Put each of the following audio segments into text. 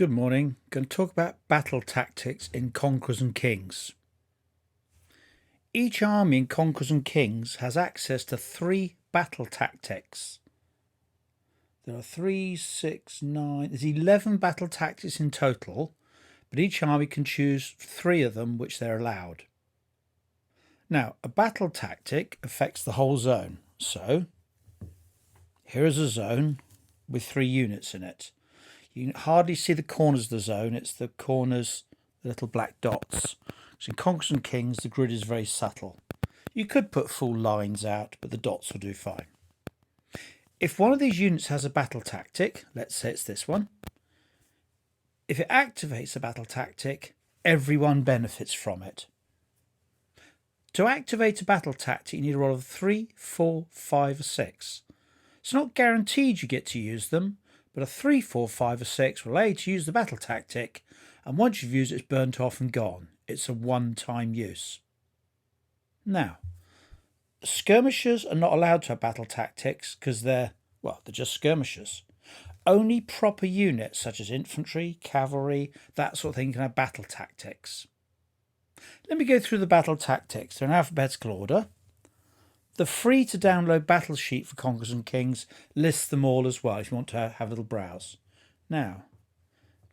Good morning. Going to talk about battle tactics in Conquerors and Kings. Each army in Conquerors and Kings has access to 3 battle tactics. There are 3, 6, 9, there's 11 battle tactics in total, but each army can choose 3 of them which they're allowed. Now, a battle tactic affects the whole zone. So, here is a zone with 3 units in it. You can hardly see the corners of the zone. It's the corners, the little black dots. So in Conquerors and Kings, the grid is very subtle. You could put full lines out, but the dots will do fine. If one of these units has a battle tactic, let's say it's this one, if it activates a battle tactic, everyone benefits from it. To activate a battle tactic, you need a roll of 3, 4, 5, or 6. It's not guaranteed you get to use them, but a 3, 4, 5 or 6 will allow you to use the battle tactic, and once you've used it, it's burnt off and gone. It's a one-time use. Now, skirmishers are not allowed to have battle tactics because they're just skirmishers. Only proper units such as infantry, cavalry, that sort of thing can have battle tactics. Let me go through the battle tactics. They're in alphabetical order. The free to download battle sheet for Conquerors and Kings lists them all as well if you want to have a little browse. Now,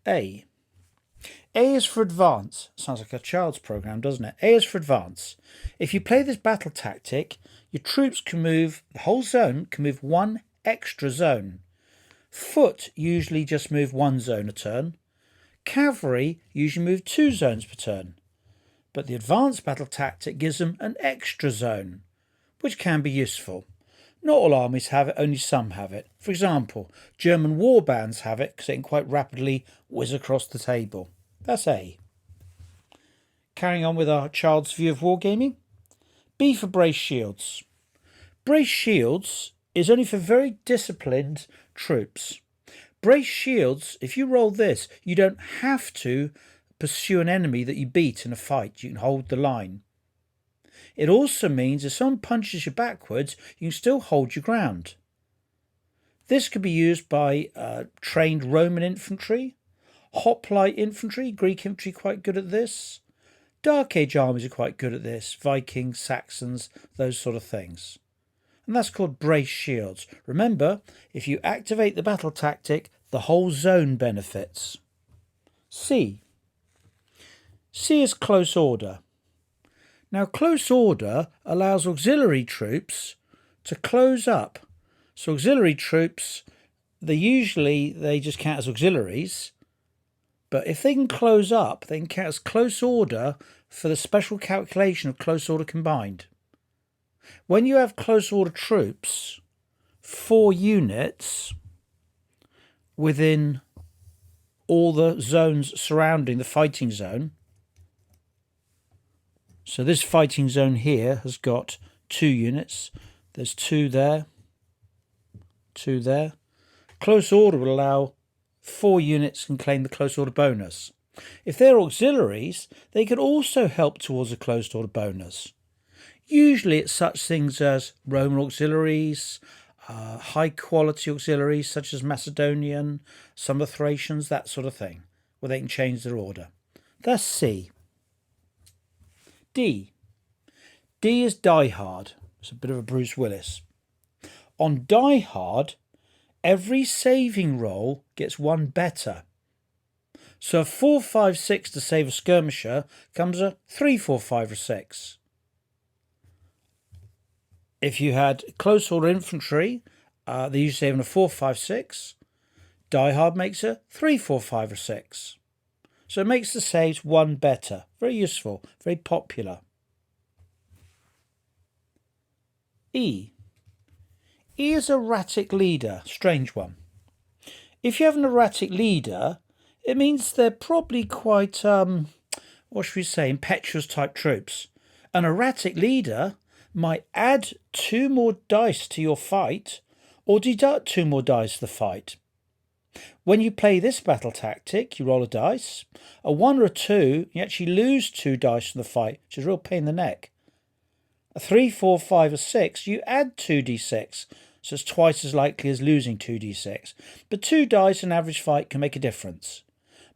A. A is for advance. Sounds like a child's program, doesn't it? A is for advance. If you play this battle tactic, your troops can move, the whole zone can move 1 extra zone. Foot usually just move 1 zone a turn. Cavalry usually move 2 zones per turn. But the advanced battle tactic gives them an extra zone, which can be useful. Not all armies have it, only some have it. For example, German war bands have it because they can quite rapidly whiz across the table. That's A. Carrying on with our child's view of wargaming. B for brace shields. Brace shields is only for very disciplined troops. Brace shields, if you roll this, you don't have to pursue an enemy that you beat in a fight. You can hold the line. It also means if someone punches you backwards, you can still hold your ground. This could be used by trained Roman infantry, hoplite infantry, Greek infantry quite good at this. Dark Age armies are quite good at this, Vikings, Saxons, those sort of things. And that's called brace shields. Remember, if you activate the battle tactic, the whole zone benefits. C. C is close order. Now, close order allows auxiliary troops to close up. So auxiliary troops, they just count as auxiliaries. But if they can close up, they can count as close order for the special calculation of close order combined. When you have close order troops, 4 units within all the zones surrounding the fighting zone. So this fighting zone here has got 2 units. There's 2 there, 2 there. Close order will allow 4 units can claim the close order bonus. If they're auxiliaries, they could also help towards a close order bonus. Usually it's such things as Roman auxiliaries, high quality auxiliaries such as Macedonian, some of the Thracians, that sort of thing, where they can change their order. That's C. D. D is Die Hard. It's a bit of a Bruce Willis. On Die Hard, every saving roll gets 1 better. So a 4, 5, 6 to save a skirmisher comes a 3, 4, 5 or 6. If you had close order infantry, they usually save on a 4, 5, 6. Die Hard makes a 3, 4, 5 or 6. So it makes the saves 1 better. Very useful, very popular. E. E is erratic leader, strange one. If you have an erratic leader, it means they're probably quite, impetuous type troops. An erratic leader might add 2 more dice to your fight or deduct 2 more dice to the fight. When you play this battle tactic, you roll a dice. A 1 or a 2, you actually lose 2 dice from the fight, which is a real pain in the neck. A 3, 4, 5 or 6, you add 2d6, so it's twice as likely as losing 2d6. But 2 dice in an average fight can make a difference.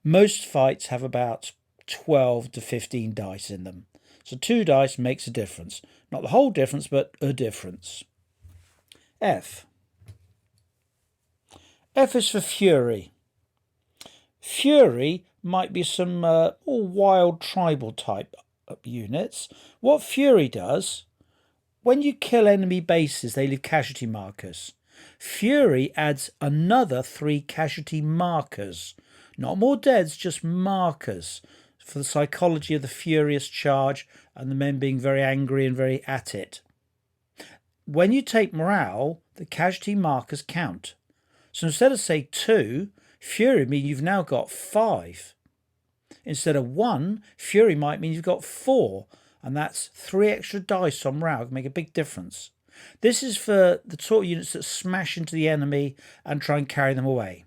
Most fights have about 12 to 15 dice in them. So 2 dice makes a difference. Not the whole difference, but a difference. F. F is for Fury. Fury might be some more wild tribal type units. What Fury does, when you kill enemy bases, they leave casualty markers. Fury adds another 3 casualty markers. Not more deaths, just markers, for the psychology of the furious charge and the men being very angry and very at it. When you take morale, the casualty markers count. So instead of, say, 2, Fury means you've now got 5. Instead of 1, Fury might mean you've got 4, and that's 3 extra dice on morale can make a big difference. This is for the sort of units that smash into the enemy and try and carry them away.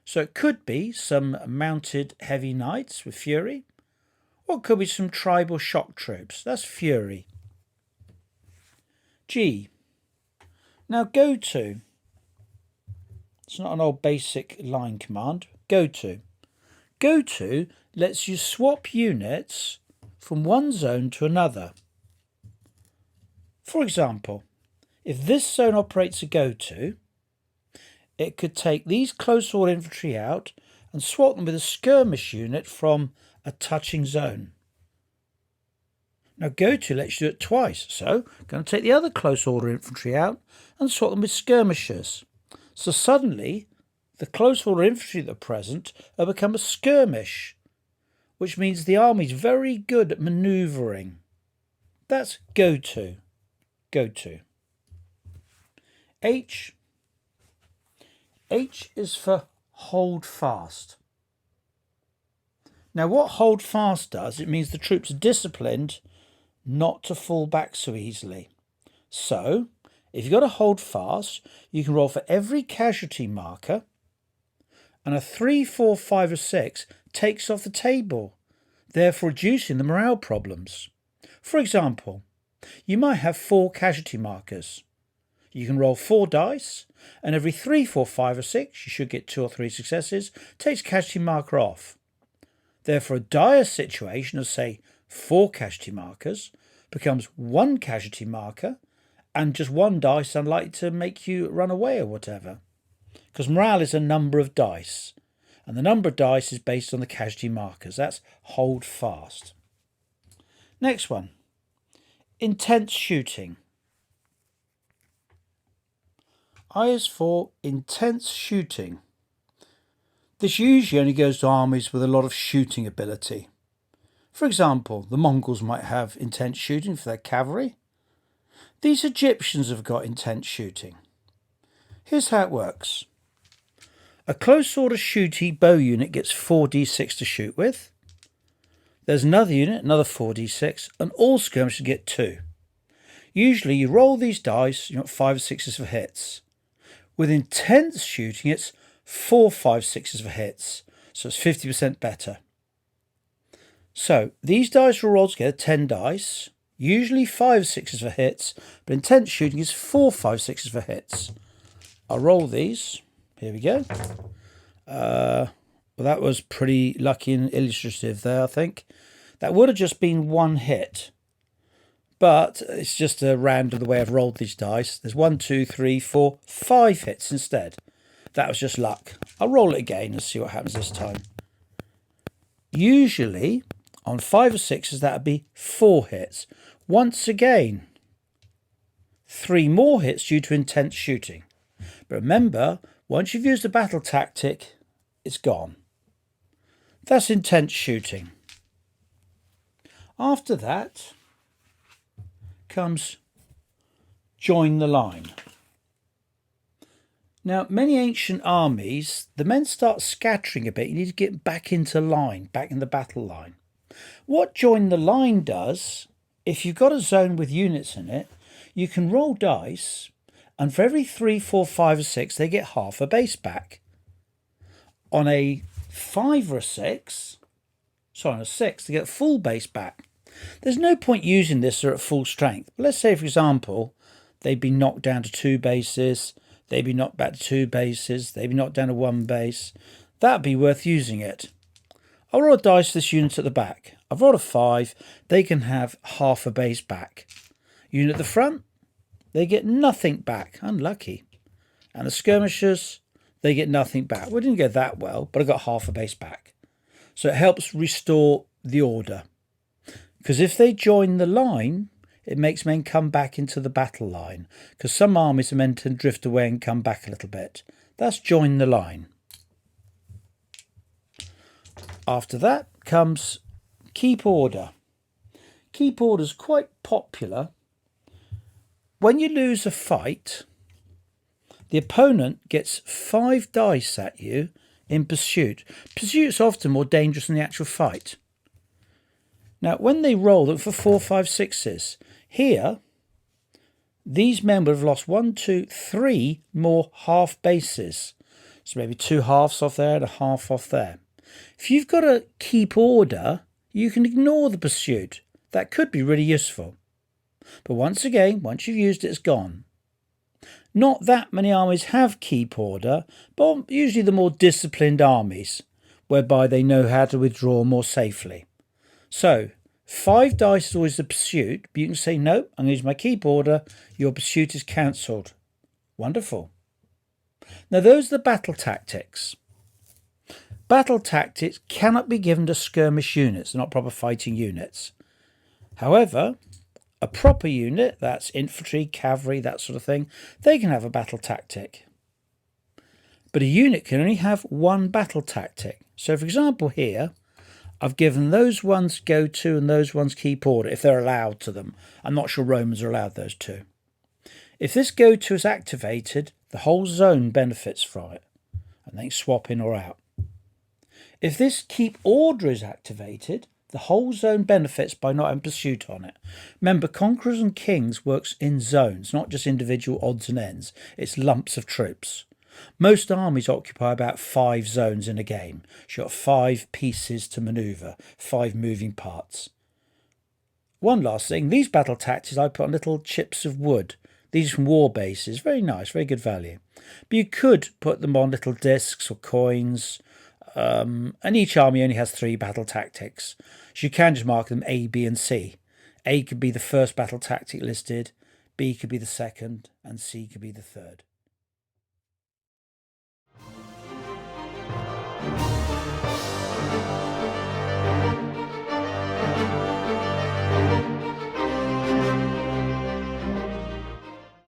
So it could be some mounted heavy knights with Fury, or it could be some tribal shock troops. That's Fury. G. Now go to. It's not an old basic line command. Go to. Go to lets you swap units from one zone to another. For example, if this zone operates a go to, it could take these close order infantry out and swap them with a skirmish unit from a touching zone. Now go to lets you do it twice, so I'm going to take the other close order infantry out and swap them with skirmishers. So suddenly the close order infantry that are present have become a skirmish, which means the army's very good at manoeuvring. That's go to. Go to. H. H is for hold fast. Now what hold fast does, it means the troops are disciplined not to fall back so easily. So if you've got to hold fast, you can roll for every casualty marker, and a 3, 4, 5 or 6 takes off the table, therefore reducing the morale problems. For example, you might have 4 casualty markers. You can roll 4 dice, and every 3, 4, 5 or 6, you should get 2 or 3 successes, takes casualty marker off. Therefore a dire situation of, say, 4 casualty markers becomes 1 casualty marker, and just 1 dice unlikely to make you run away or whatever. Because morale is a number of dice, and the number of dice is based on the casualty markers. That's hold fast. Next one. Intense shooting. I is for intense shooting. This usually only goes to armies with a lot of shooting ability. For example, the Mongols might have intense shooting for their cavalry. These Egyptians have got intense shooting. Here's how it works. A close order shooty bow unit gets 4d6 to shoot with. There's another unit, another 4d6, and all skirmishers get 2. Usually you roll these dice, you want 5 or 6s for hits. With intense shooting, it's 4, 5, 6s for hits, so it's 50% better. So these dice are rolled together, 10 dice, usually 5, 6s for hits, but intense shooting is 4, 5, 6s for hits. I'll roll these. Here we go. Well, that was pretty lucky and illustrative there, I think. That would have just been 1 hit. But it's just a random the way I've rolled these dice. There's 1, 2, 3, 4, 5 hits instead. That was just luck. I'll roll it again and see what happens this time. Usually, on 5 or 6s, that would be 4 hits. Once again, 3 more hits due to intense shooting. But remember, once you've used a battle tactic, it's gone. That's intense shooting. After that comes join the line. Now, many ancient armies, the men start scattering a bit. You need to get back into line, back in the battle line. What join the line does, if you've got a zone with units in it, you can roll dice, and for every 3, 4, 5 or 6, they get half a base back. On a 5 or a 6, on a 6, they get full base back. There's no point using this at full strength. But let's say, for example, they'd be knocked down to 2 bases, they'd be knocked back to 2 bases, they'd be knocked down to 1 base. that'd be worth using it. I'll roll a dice for this unit at the back. I've rolled a 5. They can have half a base back. Unit at the front, they get nothing back. Unlucky. And the skirmishers, they get nothing back. We didn't go that well, but I got half a base back. So it helps restore the order. Because if they join the line, it makes men come back into the battle line. Because some armies are meant to drift away and come back a little bit. That's join the line. After that comes keep order. Keep order is quite popular. When you lose a fight, the opponent gets 5 dice at you in pursuit. Pursuit's often more dangerous than the actual fight. Now, when they roll, look for 4, 5, 6s. Here, these men would have lost 1, 2, 3 more half bases. So maybe 2 halves off there and a half off there. If you've got to keep order, you can ignore the pursuit. That could be really useful. But once again, once you've used it, it's gone. Not that many armies have keep order, but usually the more disciplined armies, whereby they know how to withdraw more safely. So, 5 dice is always the pursuit, but you can say, no, I'm going to use my keep order, your pursuit is cancelled. Wonderful. Now, those are the battle tactics. Battle tactics cannot be given to skirmish units, they're not proper fighting units. However, a proper unit, that's infantry, cavalry, that sort of thing, they can have a battle tactic. But a unit can only have one battle tactic. So, for example, here, I've given those ones go to and those ones keep order, if they're allowed to them. I'm not sure Romans are allowed those two. If this go to is activated, the whole zone benefits from it, and they swap in or out. If this keep order is activated, the whole zone benefits by not having pursuit on it. Remember, Conquerors and Kings works in zones, not just individual odds and ends. It's lumps of troops. Most armies occupy about 5 zones in a game. You've got 5 pieces to manoeuvre, 5 moving parts. One last thing, these battle tactics I put on little chips of wood. These are from war bases, very nice, very good value. But you could put them on little discs or coins, and each army only has 3 battle tactics. So you can just mark them A, B and C. A could be the first battle tactic listed, B could be the second, and C could be the third.